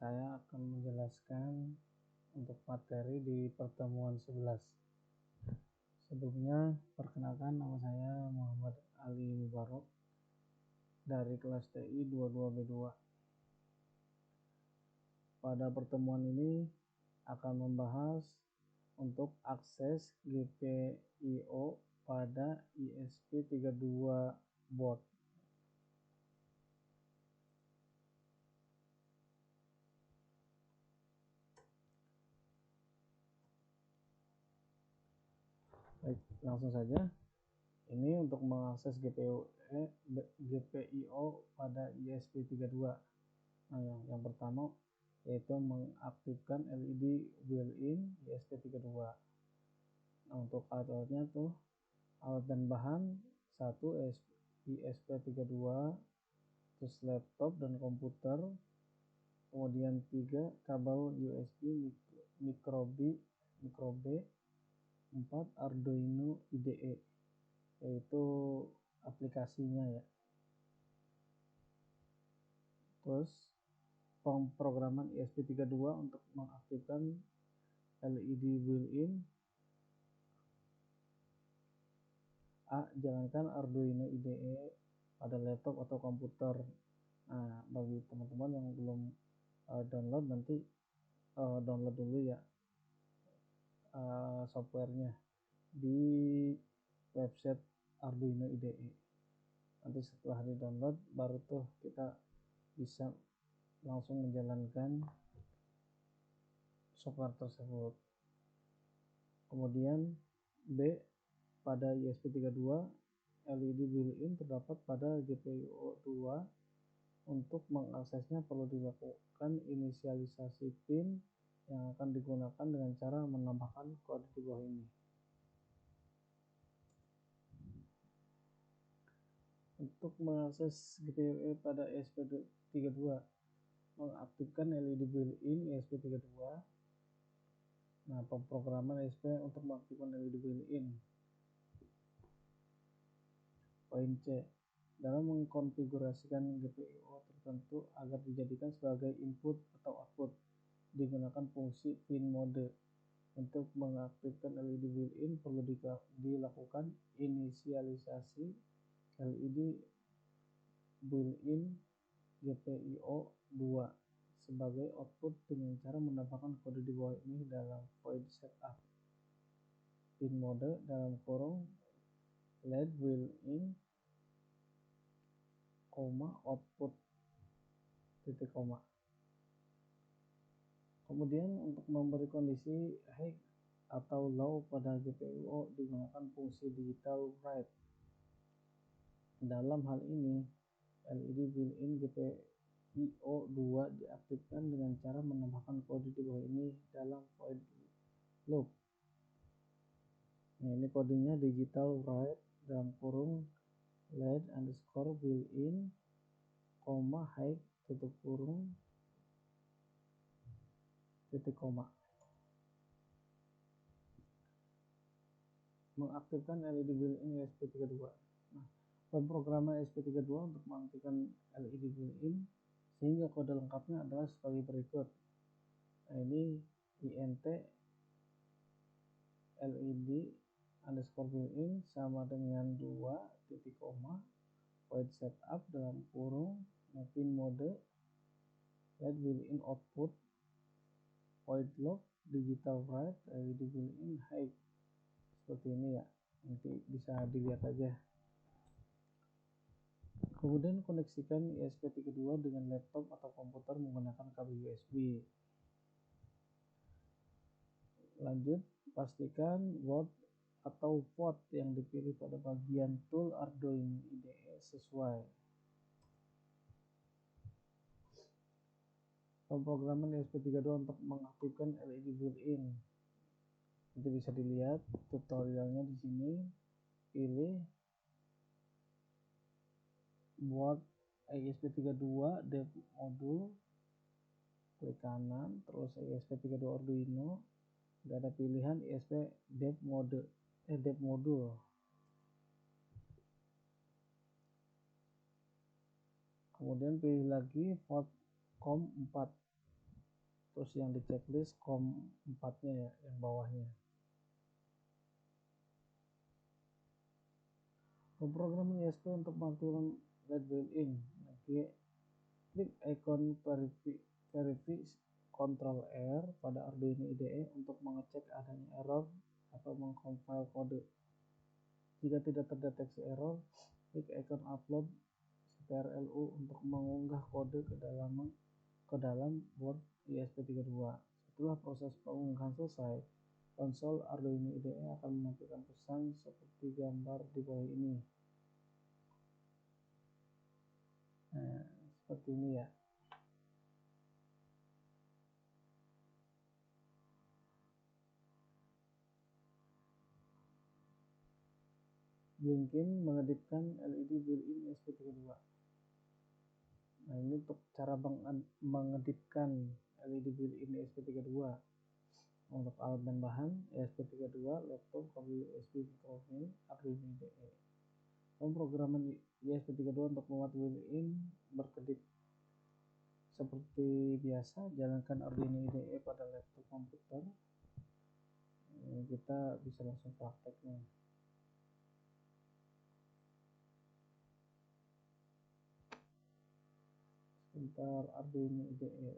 saya akan menjelaskan untuk materi di pertemuan 11. Sebelumnya, perkenalkan, nama saya Muhammad Ali Mubarok dari kelas TI 22B2. Pada pertemuan ini akan membahas untuk akses GPIO pada ESP32 board. Baik, langsung saja. Ini untuk mengakses GPIO pada ESP32. Nah, yang pertama yaitu mengaktifkan LED built-in ESP32. Nah, untuk alat-alatnya tuh alat dan bahan 1 ESP32, terus laptop dan komputer, kemudian 3 kabel USB micro B, 4 Arduino IDE, yaitu aplikasinya ya. Terus pemrograman ESP32 untuk mengaktifkan LED built-in. A. Jalankan Arduino IDE pada laptop atau komputer. Nah, bagi teman-teman yang belum download, nanti download dulu ya softwarenya di website Arduino IDE. Nanti setelah di download baru tuh kita bisa langsung menjalankan software tersebut. Kemudian B, pada ESP32 LED built-in terdapat pada GPIO 2. Untuk mengaksesnya perlu dilakukan inisialisasi pin yang akan digunakan dengan cara menambahkan kode di bawah ini. Untuk mengakses GPIO pada ESP32, mengaktifkan LED built-in ESP32. Nah, pemrograman ESP untuk mengaktifkan LED built-in. Poin C, dalam mengkonfigurasikan GPIO tertentu agar dijadikan sebagai input atau output, digunakan fungsi pin mode. Untuk mengaktifkan LED built-in perlu dilakukan inisialisasi LED built-in GPIO 2 sebagai output dengan cara menambahkan kode di bawah ini dalam poin setup. Pin mode dalam kurung LED built-in, output titik koma. Kemudian untuk memberi kondisi high atau low pada GPIO digunakan fungsi digital write. Dalam hal ini LED built-in GPIO 2 diaktifkan dengan cara menambahkan kode di bawah ini dalam void loop. Nah, ini kodenya digital write dalam kurung LED underscore built-in, high tutup kurung titik koma. Mengaktifkan LED built-in ESP32. Nah, pemrograman ESP32 untuk mengaktifkan LED built-in sehingga kode lengkapnya adalah sebagai berikut. Nah, ini int LED underscore built-in sama dengan 2 titik koma void setup dalam kurung pin mode LED built-in output void loop digital write LED built-in high. Seperti ini ya, nanti bisa dilihat aja. Kemudian koneksikan ESP32 dengan laptop atau komputer menggunakan kabel USB. Lanjut, pastikan word atau port yang dipilih pada bagian tool Arduino IDE sesuai. Pemrograman ESP32 untuk mengaktifkan LED built-in. Nanti bisa dilihat tutorialnya di sini. Pilih buat ESP32 dev modul, klik kanan, terus ESP32 Arduino. Tidak ada pilihan ESP dev modul. Kemudian pilih lagi port COM4. terus yang di checklist COM 4 nya ya, yang bawahnya. Pemrograman ESP untuk mengaktifkan LED built-in. Klik icon Verify Ctrl R pada Arduino IDE untuk mengecek adanya error atau mengcompile kode. Jika tidak terdeteksi error, klik icon Upload strlu untuk mengunggah kode ke dalam board ESP32. Setelah proses pengunggahan selesai, konsol Arduino IDE akan menampilkan pesan seperti gambar di bawah ini. Nah, seperti ini ya. Blinking mengedipkan LED built-in ESP32. Nah, ini untuk cara mengedipkan LED built-in ESP32. Untuk alat dan bahan ESP32, laptop, kabel USB, mikrofon, Arduino IDE. Pemrograman ESP32 untuk membuat built-in berkedip. Seperti biasa, jalankan Arduino IDE pada laptop komputer. Kita bisa langsung prakteknya. Sebentar, Arduino IDE.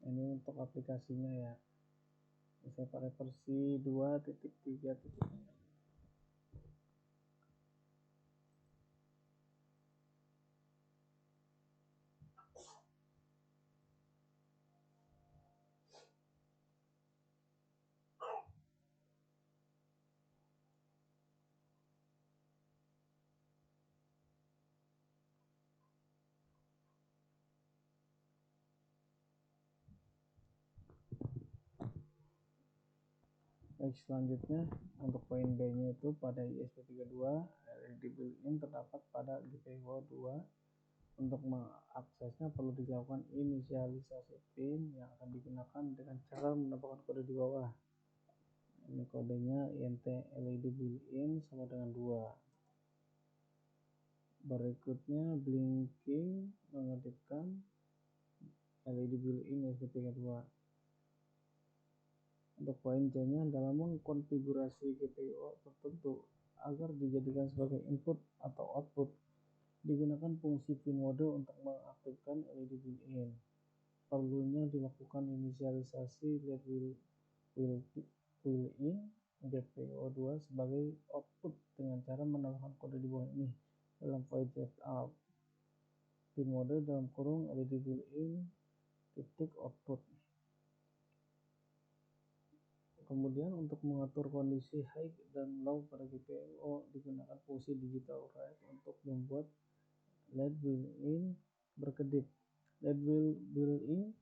Ini untuk aplikasinya ya. Saya pakai versi 2.3. Baik, selanjutnya untuk poin B nya itu pada ESP32 LED built-in terdapat pada GPIO 2. Untuk mengaksesnya perlu dilakukan inisialisasi pin yang akan digunakan dengan cara menambahkan kode di bawah. Ini kodenya INT LED built-in sama dengan 2. Berikutnya blinking mengedipkan LED built-in ESP32. Untuk poin C-nya dalam mengkonfigurasi GPIO tertentu agar dijadikan sebagai input atau output, digunakan fungsi pin mode untuk mengaktifkan LED built-in. Perlunya dilakukan inisialisasi LED built-in GPIO 2 sebagai output dengan cara menambahkan kode di bawah ini dalam void setup. Pin mode dalam kurung LED built-in titik output. Kemudian untuk mengatur kondisi high dan low pada GPIO digunakan fungsi digital write untuk membuat LED built-in berkedip. LED built-in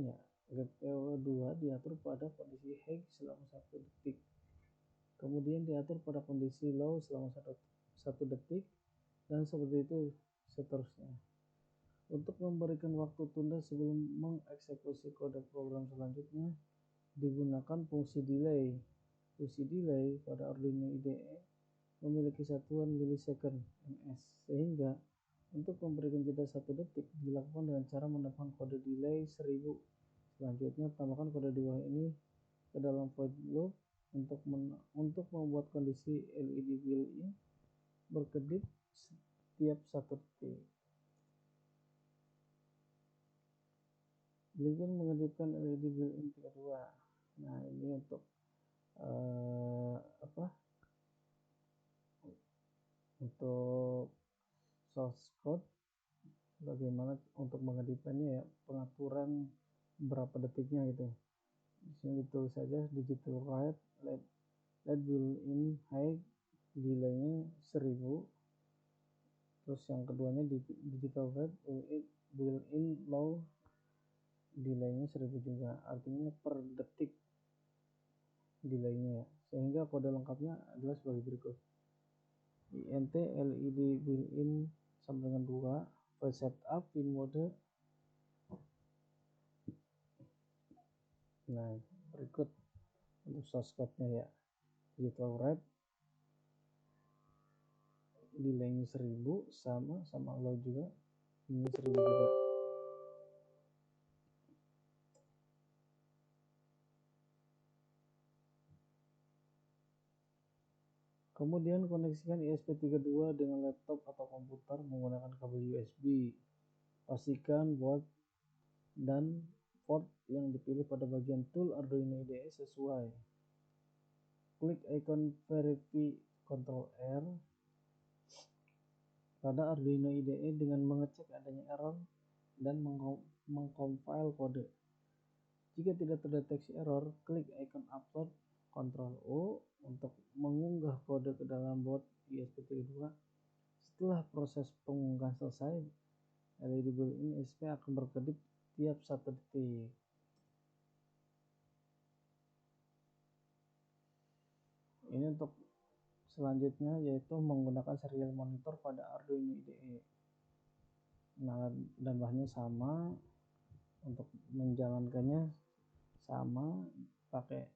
ya GPIO 2 diatur pada kondisi high selama 1 detik. Kemudian diatur pada kondisi low selama 1 detik dan seperti itu seterusnya. Untuk memberikan waktu tunda sebelum mengeksekusi kode program selanjutnya, digunakan fungsi delay. Fungsi delay pada Arduino IDE memiliki satuan milisecond ms, sehingga untuk memberikan jeda 1 detik dilakukan dengan cara menambahkan kode delay 1000. Selanjutnya tambahkan kode di bawah ini ke dalam void loop untuk membuat kondisi LED built-in berkedip setiap 1 detik. Blinking mengedipkan LED built-in 32. Nah, ini untuk untuk source code bagaimana untuk mengedipkannya ya, pengaturan berapa detiknya gitu. Di sini ditulis saja digital write LED built-in high delay-nya 1000. Terus yang keduanya digital write built-in low delay-nya 1000 juga. Artinya per detik delaynya ya. Sehingga kode lengkapnya adalah sebagai berikut. int led built-in sama dengan 2, file setup pin mode. Nah, berikut untuk source code-nya ya. Digital write delaynya 1000 sama load juga ini 1000 juga. Kemudian koneksikan ESP32 dengan laptop atau komputer menggunakan kabel USB. Pastikan board dan port yang dipilih pada bagian tool Arduino IDE sesuai. Klik icon verify Ctrl R pada Arduino IDE dengan mengecek adanya error dan mengcompile kode. Jika tidak terdeteksi error, klik icon upload Ctrl O untuk mengunggah kode ke dalam board ESP32. Setelah proses pengunggahan selesai, LED built-in ESP akan berkedip tiap 1 detik. Ini untuk selanjutnya yaitu menggunakan serial monitor pada Arduino IDE. Nah, dan bahannya sama, untuk menjalankannya sama, pakai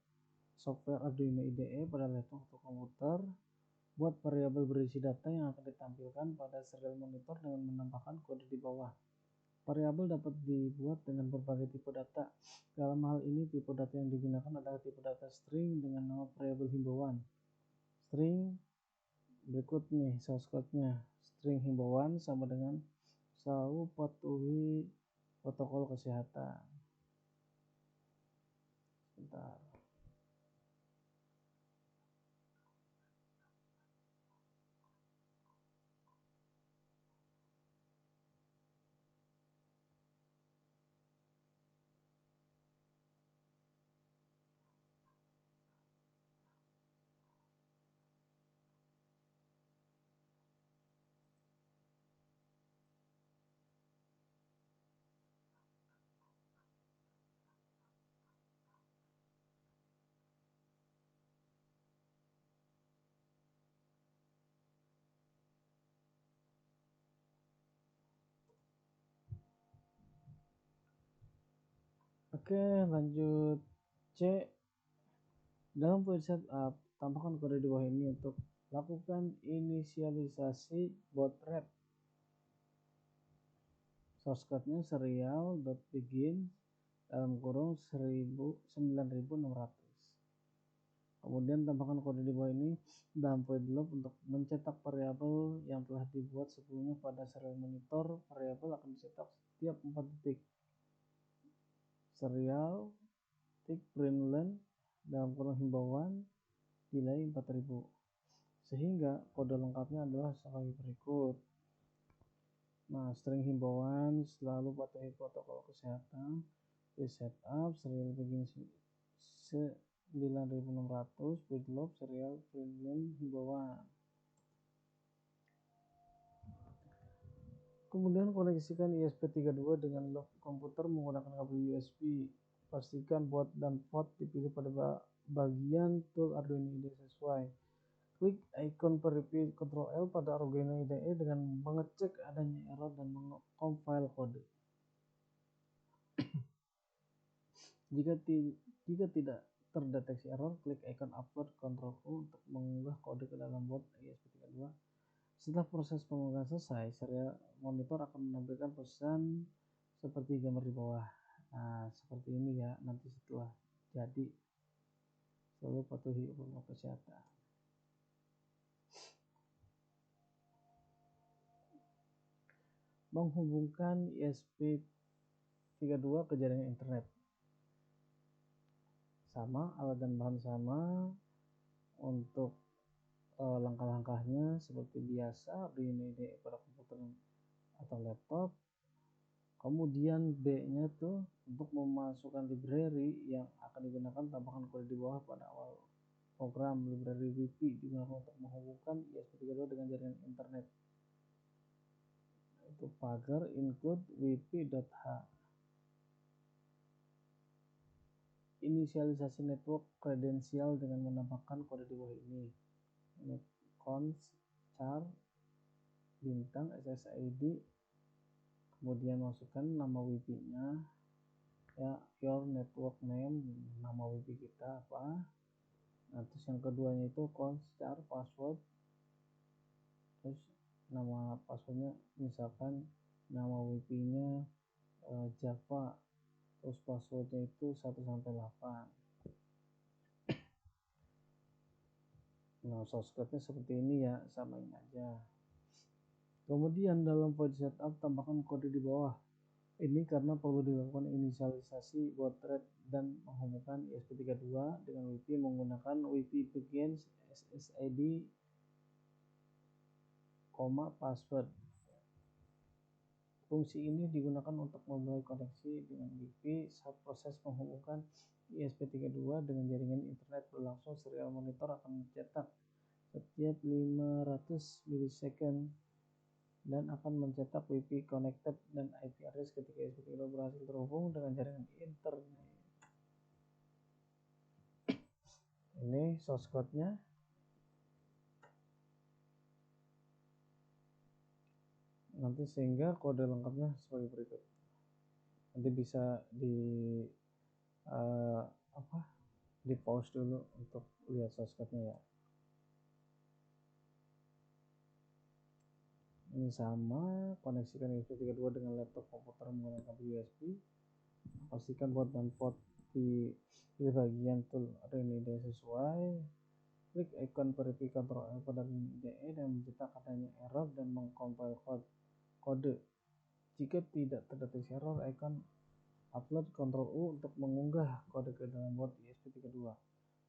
software Arduino IDE pada laptop atau komputer. Buat variabel berisi data yang akan ditampilkan pada serial monitor dengan menambahkan kode di bawah. Variabel dapat dibuat dengan berbagai tipe data. Dalam hal ini, tipe data yang digunakan adalah tipe data string dengan nama variabel himbauan. String berikut nih source code-nya. String himbauan sama dengan selalu patuhi protokol kesehatan. Bentar. Oke, lanjut C. Dalam file setup, tambahkan kode di bawah ini untuk lakukan inisialisasi baud rate. Source code-nya serial.begin dalam kurung 9600. Kemudian tambahkan kode di bawah ini dalam void loop untuk mencetak variabel yang telah dibuat sebelumnya pada serial monitor. Variabel akan dicetak setiap 4 detik. Serial tick println dalam kurung himbauan delay 4000. Sehingga kode lengkapnya adalah sebagai berikut. Nah, string himbauan selalu patuhi protokol kesehatan. Setup serial begin 9600 void loop serial println himbauan. Kemudian koneksikan ESP32 dengan loop komputer menggunakan kabel USB. Pastikan board dan port dipilih pada bagian tool Arduino IDE sesuai. Klik icon verify Ctrl L pada Arduino IDE dengan mengecek adanya error dan mengcompile kode. Jika tidak terdeteksi error, klik icon upload Ctrl U untuk mengunggah kode ke dalam board ESP32. Setelah proses pengunggahan selesai, serial monitor akan menampilkan pesan seperti gambar di bawah. Nah, seperti ini ya, nanti setelah jadi. Selalu patuhi protokol kesehatan. Menghubungkan ESP32 ke jaringan internet. Sama, alat dan bahan sama. Untuk langkah-langkahnya seperti biasa, Arduino IDE pada komputer atau laptop. Kemudian B-nya tuh untuk memasukkan library yang akan digunakan, tambahkan kode di bawah pada awal program. Library Wi-Fi digunakan untuk menghubungkan ESP32 dengan jaringan internet. Itu pagar include wifi.h. inisialisasi network kredensial dengan menambahkan kode di bawah ini. Const char bintang SSID, kemudian masukkan nama WiFi-nya, ya, your network name, nama WiFi kita apa. Nah, terus yang keduanya itu const char password, terus nama passwordnya misalkan nama WiFi-nya Java, terus passwordnya itu 1-8. Nah, source code-nya seperti ini ya, samain aja. Kemudian dalam void setup tambahkan kode di bawah. Ini karena perlu dilakukan inisialisasi baud rate dan menghubungkan ESP32 dengan WiFi menggunakan WiFi begins SSID, password. Fungsi ini digunakan untuk memulai koneksi dengan WiFi saat proses menghubungkan ESP32 dengan jaringan internet berlangsung. Serial monitor akan mencetak setiap 500 milisecond dan akan mencetak WiFi connected dan IP address ketika ESP32 berhasil terhubung dengan jaringan internet. Ini source code-nya. Nanti sehingga kode lengkapnya sebagai berikut. Nanti bisa di pause dulu untuk lihat source code-nya ya. Ini sama, koneksikan ESP32 dengan laptop komputer menggunakan kabel USB. Pastikan buat dan port di bagian tool RINIDE sesuai. Klik icon verify control L pada RINIDE dan mencetak adanya error dan mengcompile kode. Jika tidak terdeteksi error, icon upload Ctrl U untuk mengunggah kode ke dalam board ESP32.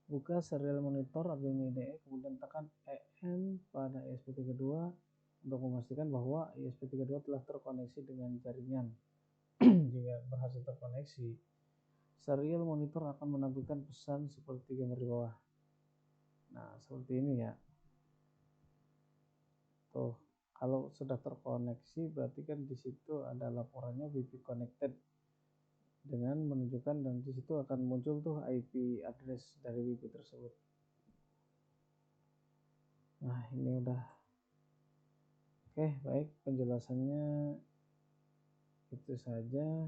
Buka serial monitor Arduino IDE, kemudian tekan EN pada ESP32 untuk memastikan bahwa ESP32 telah terkoneksi dengan jaringan. Jika berhasil terkoneksi, serial monitor akan menampilkan pesan seperti gambar di bawah. Nah, seperti ini ya. Tuh, kalau sudah terkoneksi berarti kan di situ ada laporannya WiFi connected dengan menunjukkan, dan di situ akan muncul tuh IP address dari WiFi tersebut. Nah, ini udah. Oke, baik, penjelasannya itu saja.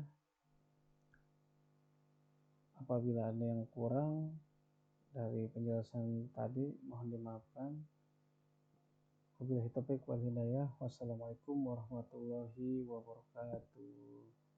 Apabila ada yang kurang dari penjelasan tadi, mohon dimaafkan. Wabillahi taufiq wal hidayah. Wassalamualaikum warahmatullahi wabarakatuh.